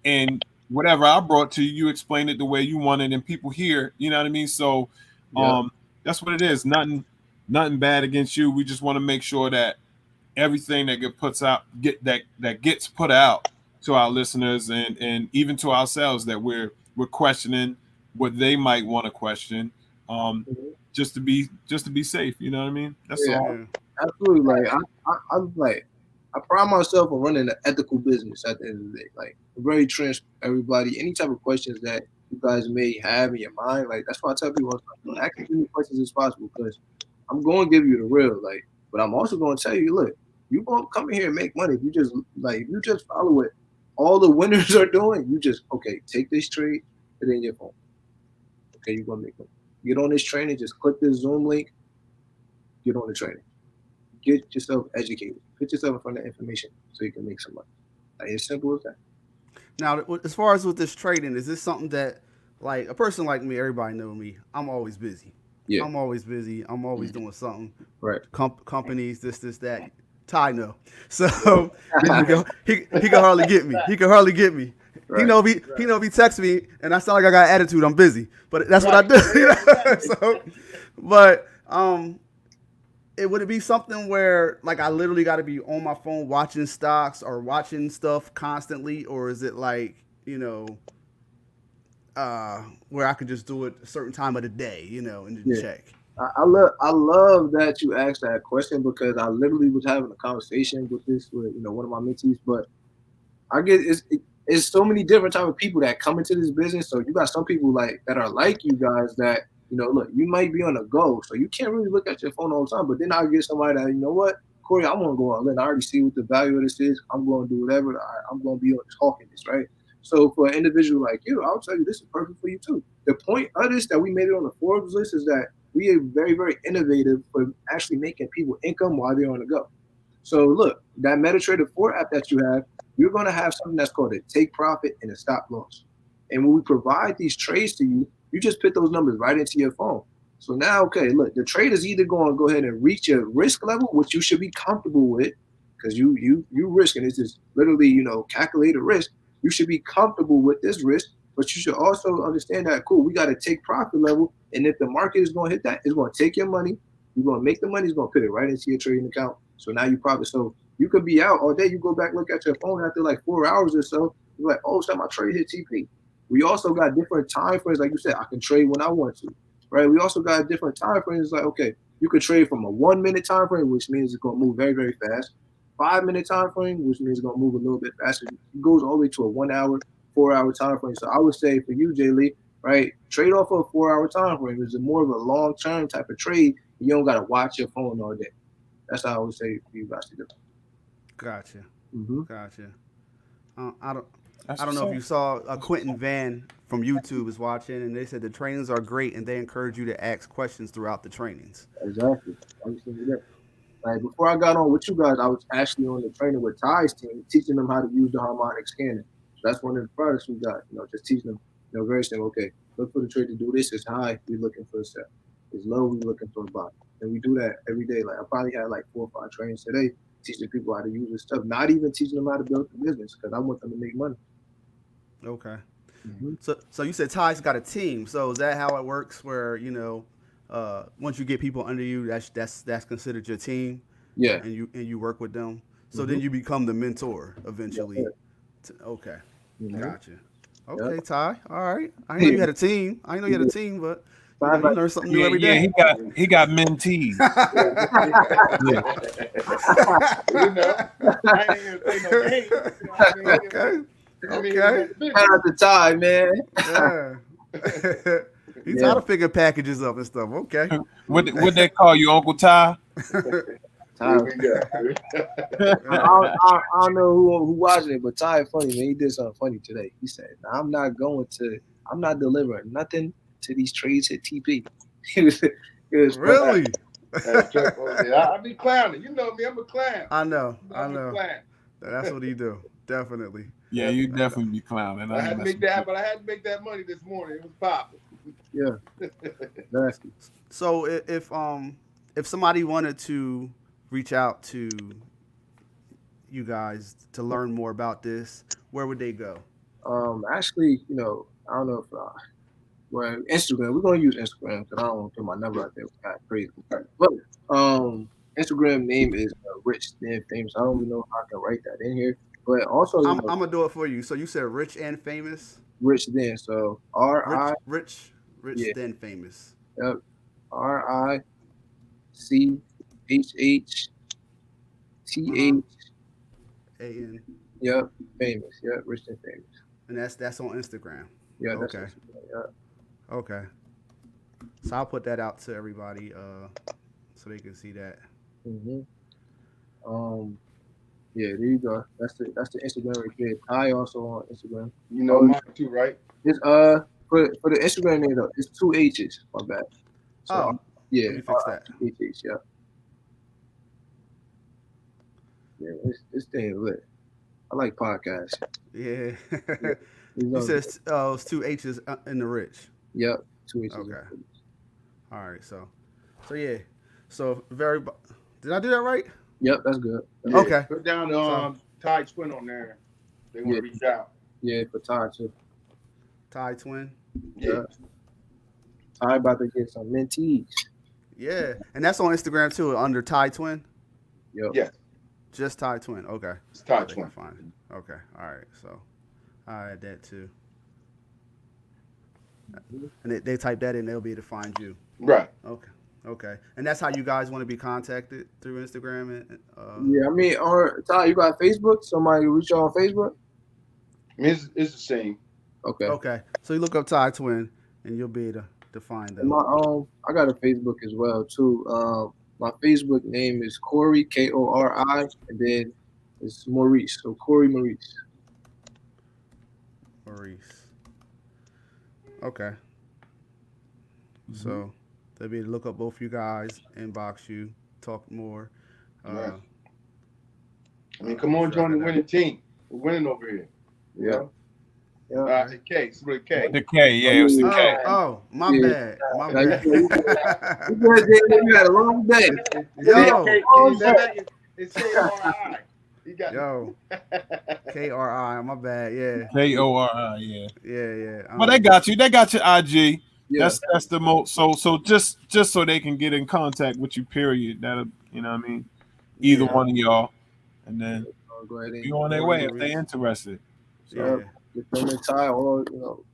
and whatever I brought to you, you explain it the way you want it and people hear, you know what I mean? So that's what it is. Nothing bad against you. We just want to make sure that everything that gets put out to our listeners and even to ourselves, that we're questioning what they might want to question, just to be safe. You know what I mean? That's all.
Absolutely. I pride myself on running an ethical business at the end of the day. Like very transparent. Everybody, any type of questions that you guys may have in your mind, like that's why I tell people, ask as many questions as possible because I'm going to give you the real, but I'm also going to tell you, look, you won't come in here and make money if you just follow what all the winners are doing. You just take this trade, put it in your phone. Okay, you're going to make money. Get on this training, just click this Zoom link, get on the training. Get yourself educated. Put yourself in front of information so you can make some money. Like, as simple as that.
Now, as far as with this trading, is this something that, like, a person like me, everybody know me, I'm always busy. Yeah. I'm always busy. I'm always doing something.
Right.
Companies, this, that. Ty know. So he can hardly get me. Right. He know if he texts me and I sound like I got attitude, I'm busy. But that's what I do. So, but would it be something where like I literally got to be on my phone watching stocks or watching stuff constantly, or is it like where I could just do it a certain time of the day, and just check?
I love that you asked that question because I literally was having a conversation with one of my mentees, but I get it's so many different type of people that come into this business. So you got some people like that are like you guys that, look, you might be on a go, so you can't really look at your phone all the time. But then I'll get somebody that, Corey, I want to go all in. I already see what the value of this is. I'm going to do whatever. I'm going to be on talking this, right? So for an individual like you, I'll tell you this is perfect for you too. The point of this that we made it on the Forbes list is that we are very, very innovative for actually making people income while they're on the go. So look, that MetaTrader 4 app that you have, you're going to have something that's called a take profit and a stop loss. And when we provide these trades to you, you just put those numbers right into your phone. So now, look, the trade is either going to go ahead and reach your risk level, which you should be comfortable with, because you risk, and it's just literally, calculated risk. You should be comfortable with this risk, but you should also understand that, cool, we got a take profit level, and if the market is going to hit that, it's going to take your money, you're going to make the money, it's going to put it right into your trading account. So now you could be out all day, you go back, look at your phone after like 4 hours or so, you're like, oh, my trade hit TP. We also got different time frames, like you said, I can trade when I want to, right? We also got different time frames, like, you could trade from a 1 minute time frame, which means it's going to move very, very fast. 5 minute time frame, which means it's gonna move a little bit faster. It goes all the way to a 1 hour, 4 hour time frame. So I would say for you, Jay Lee, right, trade off of a 4 hour time frame. It's more of a long term type of trade. You don't gotta watch your phone all day. That's how I would say for you guys to do.
Gotcha.
Mm-hmm.
Gotcha. I don't.
That's
I don't know
what's
if you saw Quentin Van from YouTube is watching, and they said the trainings are great, and they encourage you to ask questions throughout the trainings.
Exactly. I was thinking that. Like before I got on with you guys, I was actually on the training with Ty's team, teaching them how to use the harmonic scanner. So that's one of the products we got. Just teaching them, very simple. Okay, look for the trade to do this. It's high, we're looking for a set. It's low, we're looking for a bottom. And we do that every day. Like I probably had like 4 or 5 trainings today, teaching people how to use this stuff. Not even teaching them how to build the business because I want them to make money.
Okay.
Mm-hmm.
So you said Ty's got a team. So is that how it works? Where once you get people under you, that's considered your team.
Yeah.
And you work with them. So then you become the mentor eventually. Okay. Gotcha. Okay,
Yep.
Ty. All right. I know you had a team. I know you had a team, but you learn something new every day.
he got mentees.
I ain't gonna say no names.
Okay. Okay.
Shout out to Ty, man.
Yeah. He's how to figure packages up and stuff. Okay.
What they call you, Uncle Ty?
Ty. I don't know who watching it, but Ty funny, man. He did something funny today. He said, I'm not delivering nothing to these trades at TP. It was
Really?
I be clowning. You know me, I'm a clown.
I know.
Clown.
That's what he do. Definitely.
Yeah, you definitely be clowning.
I had to make that, but I had to make that money this morning. It was popping.
Yeah. Nasty.
So if somebody wanted to reach out to you guys to learn more about this, where would they go?
Actually, I don't know if well, Instagram. We're gonna use Instagram because I don't want to put my number out there. It's kind of crazy. But Instagram name is Rich Then Famous. I don't even know how I can write that in here. But also,
I'm gonna do it for you. So you said Rich and Famous.
Rich Then. So
Rich
yeah.
Then Famous.
Yep. RICHHTH. Yep. Famous. Yep. Rich Then Famous.
And that's on Instagram.
Yeah.
Okay. Okay. So I'll put that out to everybody, so they can see that.
Mhm. Yeah, there you go. That's the Instagram right there. I also on Instagram.
You know mine too, right?
It's for the Instagram name though, it's 2 H's. My bad. So, yeah,
let me fix that.
2 H's, yeah. Yeah, this thing is lit. I like podcasts.
Yeah. You said it's 2 H's in the Rich.
Yep, 2 H's.
Okay. All right. So yeah. So did I do that right?
Yep, that's good.
Yeah,
okay.
Put down Ty Twin on there. They want to reach out.
Yeah, for Ty too.
Ty Twin.
Yeah.
Ty about to get some mentees.
Yeah, and that's on Instagram too, under Ty Twin.
Yep.
Yeah.
Just Ty Twin. Okay.
It's Ty Twin.
Fine. Okay. All right. So I add that too. And they type that in, they'll be able to find you.
Right.
Okay. And that's how you guys want to be contacted, through Instagram?
Yeah, I mean, or Ty, you got Facebook? Somebody reach you on Facebook?
I mean, it's the same.
Okay. So you look up Ty Twin, and you'll be able to find them.
I got a Facebook as well too. My Facebook name is Corey, Kori, and then it's Maurice. So Corey Maurice.
Okay. So they'll be able to look up both you guys, inbox you, talk more.
Right. I mean, come on, join the winning team. We're winning over here.
Yeah.
The K. It's with a K.
The K, yeah, it was the K.
Oh, my bad.
You had a long day.
Yo.
It's K-R-I.
Yo. K-R-I. My bad. Yeah.
K-O-R-I, yeah.
Yeah.
But they got you. They got your IG.
Yeah.
That's the most. So just so they can get in contact with you. Period. That'll, you know what I mean. Either one of y'all, and then
Go ahead and
be on their way if they're interested.
Yeah.
Get them and Ty all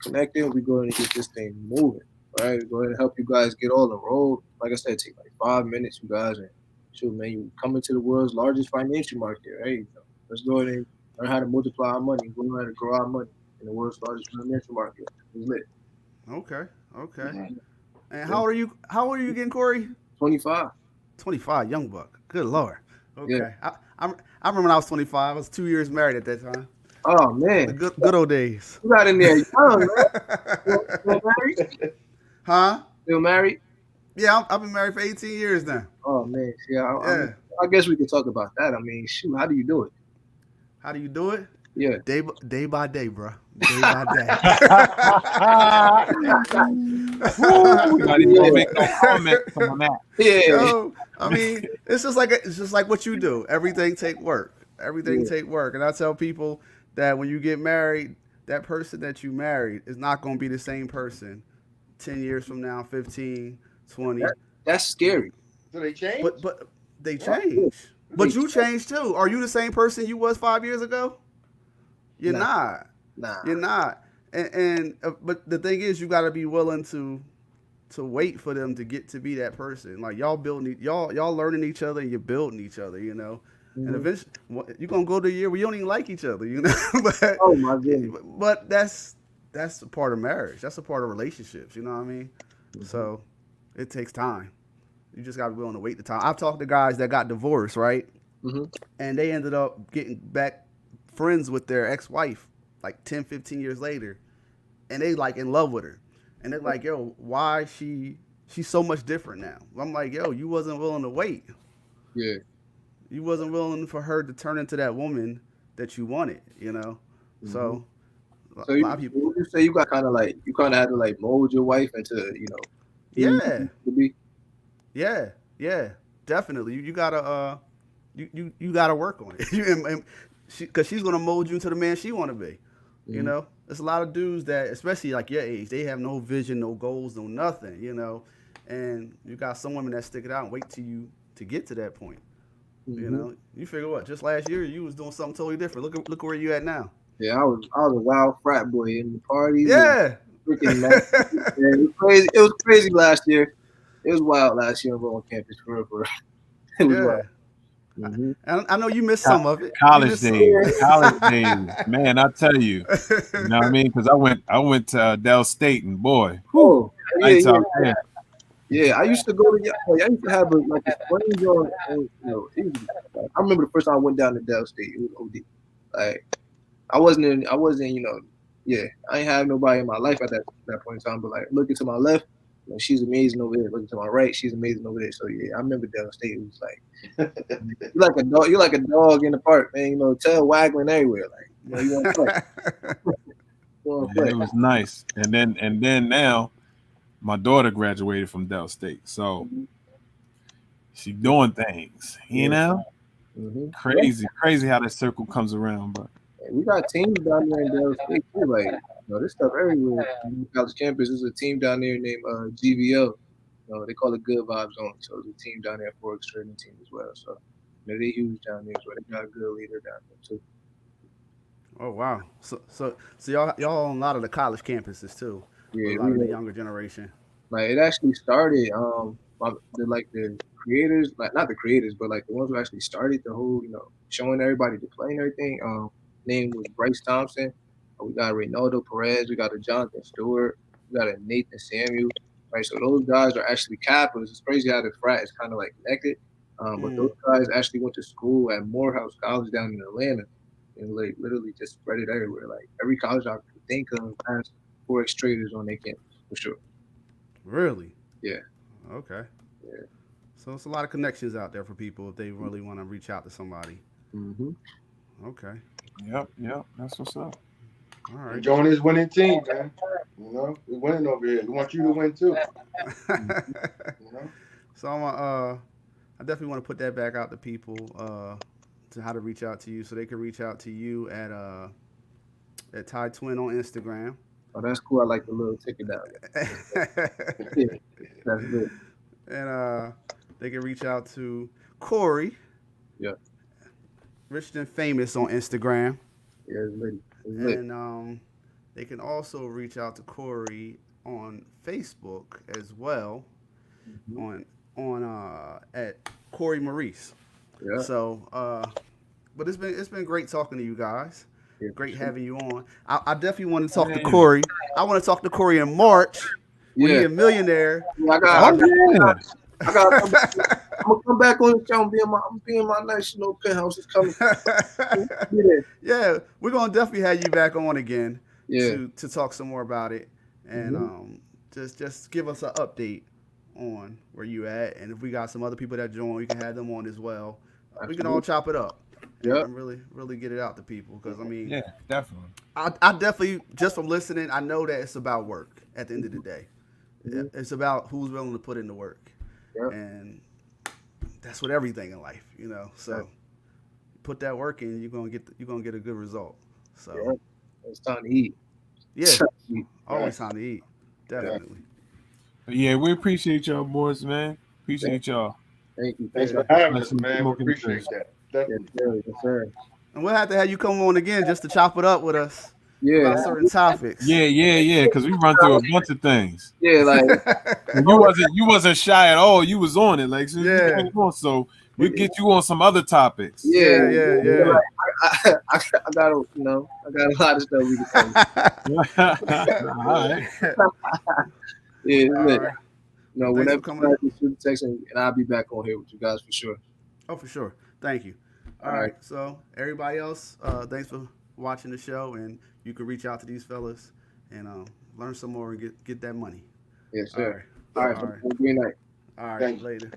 connected. We go ahead and get this thing moving. Right. Go ahead and help you guys get all enrolled. Like I said, take like 5 minutes, you guys, and shoot, man, you come into the world's largest financial market. Right. Let's go ahead and learn how to multiply our money. Go ahead and grow our money in the world's largest financial market. It's lit.
Okay. And how old are you? How old are you again, Corey?
25.
25, young buck. Good Lord. Okay.
Yeah.
I remember when I was 25. I was 2 years married at that time.
Oh
The
man,
good old days.
you got in there young, man. Still married?
Huh?
Still married?
Yeah, I've been married for 18 years now.
Oh man, see,
Yeah.
I guess we could talk about that. I mean, shoot, how do you do it?
How do you do it?
Yeah.
Day by day, bro. Day by day.
Woo, not even gonna make no comment on that.
Yeah.
Yo, I mean, it's just like what you do. Everything take work. Everything
Yeah.
take work. And I tell people that when you get married, that person that you married is not going to be the same person 10 years from now, 15, 20.
That's scary.
So they changed.
But they change. But you changed too. Are you the same person you was 5 years ago? You're not.
Nah.
You're not. And but the thing is, you got to be willing to wait for them to get to be that person. Like y'all building, y'all learning each other, and you're building each other. You know, and eventually you're gonna go to a year where you don't even like each other. You know, but
Oh my goodness.
but that's a part of marriage. That's a part of relationships. You know what I mean? So it takes time. You just got to be willing to wait the time. I've talked to guys that got divorced, right? And they ended up getting back friends with their ex-wife like 10, 15 years later. And they like in love with her. And they're like, yo, why she's so much different now? I'm like, yo, you wasn't willing to wait.
Yeah.
You wasn't willing for her to turn into that woman that you wanted, you know? So
So
a lot of people.
would you say you got kind of had to like mold your wife into,
Yeah.
to be?
Yeah, definitely. You gotta you gotta work on it. Because she's gonna mold you into the man she want to be. You know, there's a lot of dudes that, especially like your age, they have no vision, no goals, no nothing. You know, and you got some women that stick it out and wait till you to get to that point. You know, you figure what? Just last year you was doing something totally different. Look where you at now.
Yeah, I was a wild frat boy in the parties.
Yeah.
Freaking mad. Yeah, it was crazy. It was crazy last year. It was wild last year on campus for real. It was wild.
I know you missed some of it.
College days, man. I tell you, you know what I mean? Because I went to Dell State, and boy, nights out there.
Yeah, I used to go to. I used to have a friends on. I remember the first time I went down to Dell State. It was OD. Like I wasn't. I ain't have nobody in my life at that point in time. But like looking to my left, she's amazing over there. Looking to my right, she's amazing over there. So yeah, I remember Dell State. It was like you're like a dog. You're like a dog in the park, man. You know, tail waggling everywhere. Like you want to play.
It was nice. And then now, my daughter graduated from Dell State, so she's doing things. You know, crazy how that circle comes around, but.
We got teams down there in Dell State too. Like, this stuff everywhere. College campus is a team down there named GVL. They call it Good Vibes Zone. So there's a team down there, Forex trading team as well. So they're huge down there. So they got a good leader down there too.
Oh wow! So y'all on a lot of the college campuses too.
Yeah,
a lot of the younger generation.
Like it actually started. The creators, like not the creators, but like the ones who actually started the whole, showing everybody the play and everything. Name was Bryce Thompson. We got Reynaldo Perez. We got a Jonathan Stewart. We got a Nathan Samuel. Right, so those guys are actually Kappas. It's crazy how the frat is kind of like connected. But those guys actually went to school at Morehouse College down in Atlanta, and like literally just spread it everywhere. Like every college I could think of has Forex traders on their campus for sure.
Really?
Yeah.
Okay.
Yeah.
So it's a lot of connections out there for people if they really want to reach out to somebody. Okay.
Yep. That's what's up.
All right.
Join this winning team, man. We're winning over here. We want you to win too.
So I definitely want to put that back out to people to how to reach out to you, so they can reach out to you at Ty Twin on Instagram.
Oh, that's cool. I like the little ticket down there. That's good.
And they can reach out to Corey.
Yeah.
Rich and Famous on Instagram.
Yeah, it's lit.
And they can also reach out to Corey on Facebook as well, on at Corey Maurice.
Yeah.
So, but it's been great talking to you guys.
Yeah,
great having you on. I definitely want to talk to Corey. I want to talk to Corey in March when he's a millionaire.
I got. I'm gonna come back on the show and be in my nice little penthouse. It's coming.
Yeah, we're gonna definitely have you back on again
Yeah.
to talk some more about it, and just give us an update on where you at, and if we got some other people that join, we can have them on as well. We can all chop it up and really get it out to people, because I mean,
Yeah, definitely.
I definitely, just from listening, I know that it's about work at the end of the day. It's about who's willing to put in the work, and that's with everything in life, you know. So put that work in, you're gonna get a good result. So
it's time to eat.
Yeah, always time to eat. Definitely.
But yeah, we appreciate y'all, boys, man. Appreciate y'all.
Thank you.
Thanks for
Thanks.
having us, man. We appreciate that.
Yes,
Definitely.
sir. Yes, sir.
And we'll have to have you come on again just to chop it up with us
Yeah.
about certain topics.
Yeah. Because we run through a bunch of things.
Yeah, like
And you wasn't shy at all. You was on it, like so. You came on, so we get you on some other topics.
Yeah.
Like, I got a lot of stuff we can talk.
All right.
Yeah,
All right.
no,
Thanks
whenever
for coming
you shoot the text, and I'll be back on here with you guys for sure.
Oh, for sure. Thank you. All right. So everybody else, thanks for watching the show, and you can reach out to these fellas and learn some more and get that money.
Yes, sir.
All right.
All right. Good night.
All right.
Thanks.
Later.